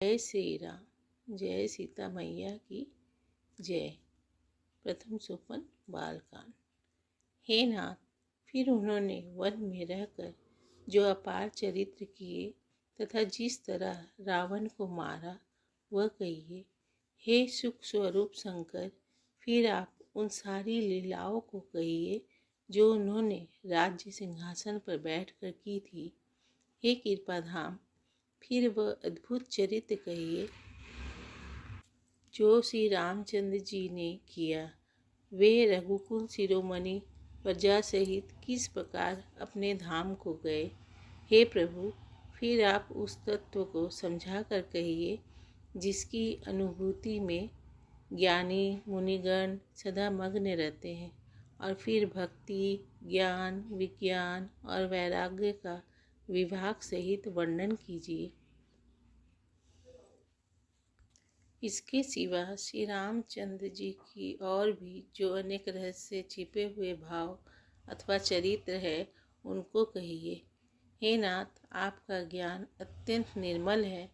जय श्री राम, जय सीता मैया की जय। प्रथम सोपान बालकांड। हे नाथ, फिर उन्होंने वन में रहकर जो अपार चरित्र किए तथा जिस तरह रावण को मारा वह कहिए। हे सुख स्वरूप शंकर, फिर आप उन सारी लीलाओं को कहिए जो उन्होंने राज्य सिंहासन पर बैठकर की थी। हे कृपाधाम, फिर वह अद्भुत चरित्र कहिए जो श्री रामचंद्र जी ने किया। वे रघुकुल शिरोमणि प्रजा सहित किस प्रकार अपने धाम को गए। हे प्रभु, फिर आप उस तत्व को समझा कर कहिए जिसकी अनुभूति में ज्ञानी मुनिगण सदा मग्न रहते हैं, और फिर भक्ति, ज्ञान, विज्ञान और वैराग्य का विभाग सहित वर्णन कीजिए। इसके सिवा श्री रामचंद्र जी की और भी जो अनेक रहस्य छिपे हुए भाव अथवा चरित्र है उनको कहिए। हे नाथ, आपका ज्ञान अत्यंत निर्मल है।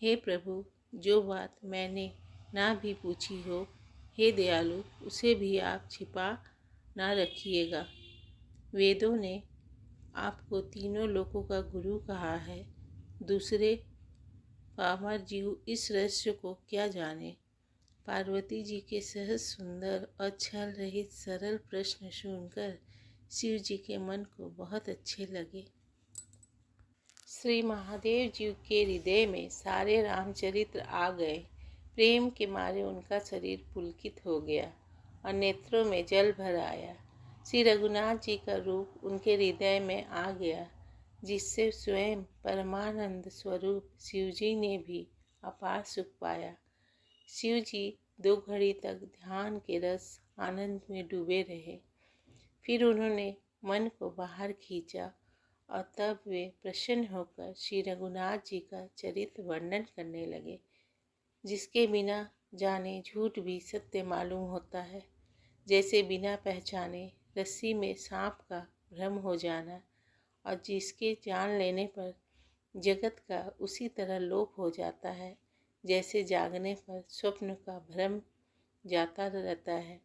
हे प्रभु, जो बात मैंने ना भी पूछी हो, हे दयालु, उसे भी आप छिपा ना रखिएगा। वेदों ने आपको तीनों लोकों का गुरु कहा है। दूसरे पामर जीव इस रहस्य को क्या जाने। पार्वती जी के सहज सुंदर और छल रहित सरल प्रश्न सुनकर शिव जी के मन को बहुत अच्छे लगे। श्री महादेव जी के हृदय में सारे रामचरित्र आ गए। प्रेम के मारे उनका शरीर पुलकित हो गया और नेत्रों में जल भर आया। श्री रघुनाथ जी का रूप उनके हृदय में आ गया, जिससे स्वयं परमानंद स्वरूप शिवजी ने भी अपार सुख पाया। शिवजी 2 घड़ी तक ध्यान के रस आनंद में डूबे रहे। फिर उन्होंने मन को बाहर खींचा और तब वे प्रसन्न होकर श्री रघुनाथ जी का चरित्र वर्णन करने लगे, जिसके बिना जाने झूठ भी सत्य मालूम होता है। जैसे बिना पहचाने रस्सी में सांप का भ्रम हो जाना, और जिसके जान लेने पर जगत का उसी तरह लोप हो जाता है जैसे जागने पर स्वप्न का भ्रम जाता रहता है।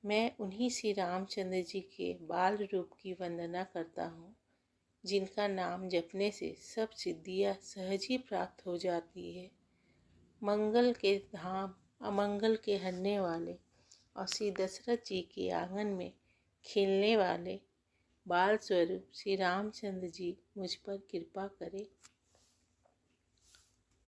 मैं उन्हीं श्री रामचंद्र जी के बाल रूप की वंदना करता हूँ, जिनका नाम जपने से सब सिद्धियाँ सहज ही प्राप्त हो जाती है। मंगल के धाम, अमंगल के हरने वाले और श्री दशरथ जी के आंगन में खेलने वाले बाल स्वरूप श्री रामचंद्र जी मुझ पर कृपा करें।